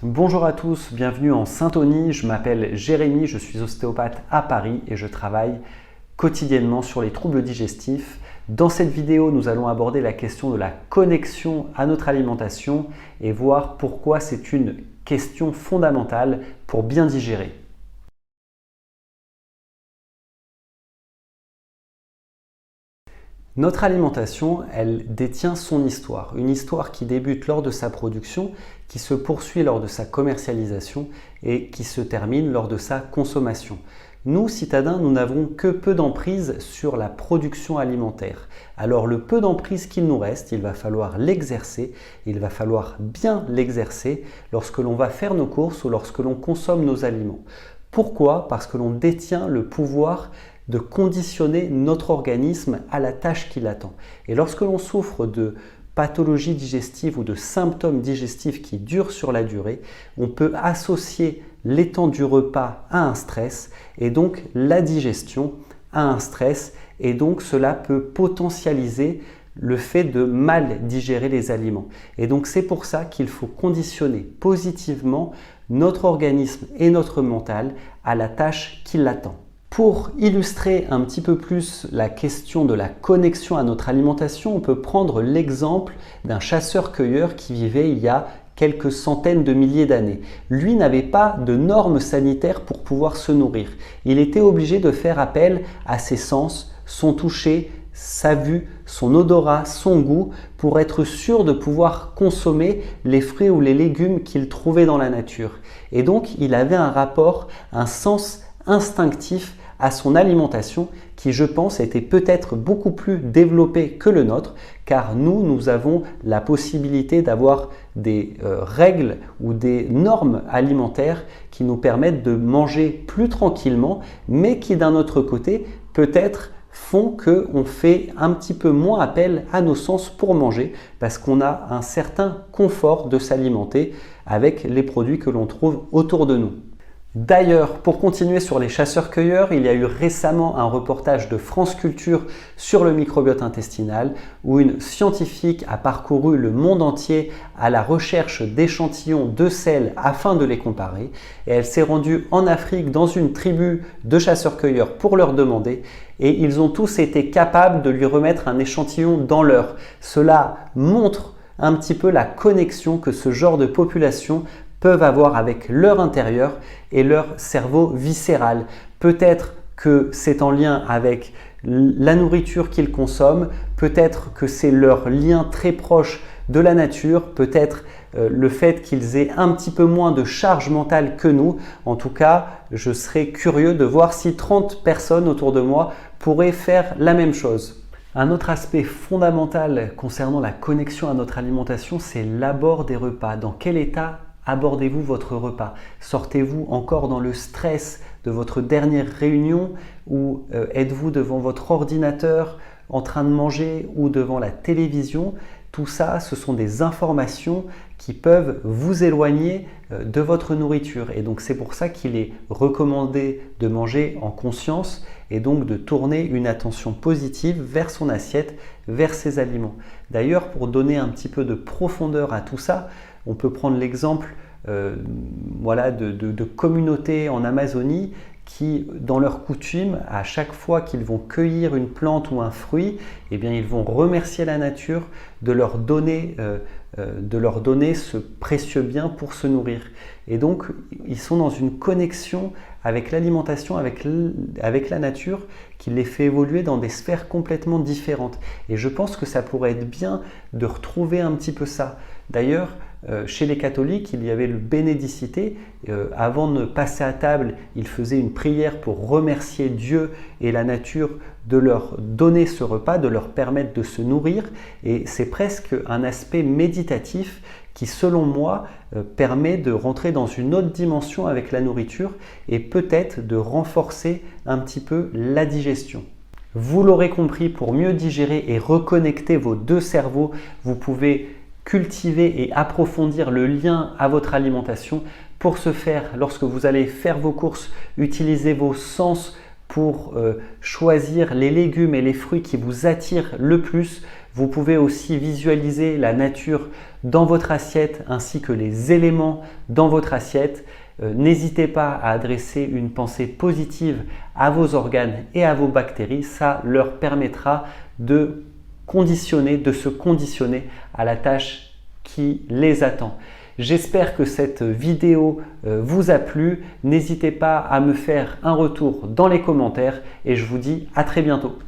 Bonjour à tous, bienvenue en Saint-Denis, je m'appelle Jérémy, je suis ostéopathe à Paris et je travaille quotidiennement sur les troubles digestifs. Dans cette vidéo, nous allons aborder la question de la connexion à notre alimentation et voir pourquoi c'est une question fondamentale pour bien digérer. Notre alimentation, elle détient son histoire. Une histoire qui débute lors de sa production, qui se poursuit lors de sa commercialisation et qui se termine lors de sa consommation. Nous, citadins, nous n'avons que peu d'emprise sur la production alimentaire. Alors le peu d'emprise qu'il nous reste, il va falloir l'exercer, il va falloir bien l'exercer lorsque l'on va faire nos courses ou lorsque l'on consomme nos aliments. Pourquoi? Parce que l'on détient le pouvoir de conditionner notre organisme à la tâche qui l'attend. Et lorsque l'on souffre de pathologies digestives ou de symptômes digestifs qui durent sur la durée, on peut associer l'étang du repas à un stress et donc la digestion à un stress et donc cela peut potentialiser le fait de mal digérer les aliments. Et donc c'est pour ça qu'il faut conditionner positivement notre organisme et notre mental à la tâche qui l'attend. Pour illustrer un petit peu plus la question de la connexion à notre alimentation, on peut prendre l'exemple d'un chasseur-cueilleur qui vivait il y a quelques centaines de milliers d'années. Lui n'avait pas de normes sanitaires pour pouvoir se nourrir. Il était obligé de faire appel à ses sens, son toucher, sa vue, son odorat, son goût, pour être sûr de pouvoir consommer les fruits ou les légumes qu'il trouvait dans la nature. Et donc, il avait un rapport, un sens instinctif à son alimentation qui, je pense, était peut-être beaucoup plus développé que le nôtre, car nous avons la possibilité d'avoir des règles ou des normes alimentaires qui nous permettent de manger plus tranquillement, mais qui d'un autre côté peut-être font qu'on fait un petit peu moins appel à nos sens pour manger parce qu'on a un certain confort de s'alimenter avec les produits que l'on trouve autour de nous. D'ailleurs, pour continuer sur les chasseurs-cueilleurs, il y a eu récemment un reportage de France Culture sur le microbiote intestinal où une scientifique a parcouru le monde entier à la recherche d'échantillons de sel afin de les comparer et elle s'est rendue en Afrique dans une tribu de chasseurs-cueilleurs pour leur demander et ils ont tous été capables de lui remettre un échantillon dans l'heure. Cela montre un petit peu la connexion que ce genre de population peuvent avoir avec leur intérieur et leur cerveau viscéral. Peut-être que c'est en lien avec la nourriture qu'ils consomment, peut-être que c'est leur lien très proche de la nature, peut-être le fait qu'ils aient un petit peu moins de charge mentale que nous. En tout cas, je serais curieux de voir si 30 personnes autour de moi pourraient faire la même chose. Un autre aspect fondamental concernant la connexion à notre alimentation, c'est l'abord des repas. Dans quel état abordez-vous votre repas? Sortez-vous encore dans le stress de votre dernière réunion ou êtes-vous devant votre ordinateur en train de manger ou devant la télévision? Tout ça, ce sont des informations qui peuvent vous éloigner de votre nourriture. Et donc c'est pour ça qu'il est recommandé de manger en conscience et donc de tourner une attention positive vers son assiette, vers ses aliments. D'ailleurs, pour donner un petit peu de profondeur à tout ça, on peut prendre l'exemple de communautés en Amazonie qui, dans leur coutume, à chaque fois qu'ils vont cueillir une plante ou un fruit, eh bien, ils vont remercier la nature de leur donner ce précieux bien pour se nourrir. Et donc, ils sont dans une connexion avec l'alimentation, avec la nature, qui les fait évoluer dans des sphères complètement différentes. Et je pense que ça pourrait être bien de retrouver un petit peu ça. D'ailleurs, chez les catholiques, il y avait le bénédicité. Avant de passer à table, ils faisaient une prière pour remercier Dieu et la nature de leur donner ce repas, de leur permettre de se nourrir. Et c'est presque un aspect méditatif qui, selon moi, permet de rentrer dans une autre dimension avec la nourriture et peut-être de renforcer un petit peu la digestion. Vous l'aurez compris, pour mieux digérer et reconnecter vos deux cerveaux, vous pouvez cultiver et approfondir le lien à votre alimentation. Pour ce faire, lorsque vous allez faire vos courses, utilisez vos sens pour choisir les légumes et les fruits qui vous attirent le plus. Vous pouvez aussi visualiser la nature dans votre assiette ainsi que les éléments dans votre assiette. N'hésitez pas à adresser une pensée positive à vos organes et à vos bactéries. Ça leur permettra de se conditionner à la tâche qui les attend. J'espère que cette vidéo vous a plu. N'hésitez pas à me faire un retour dans les commentaires et je vous dis à très bientôt.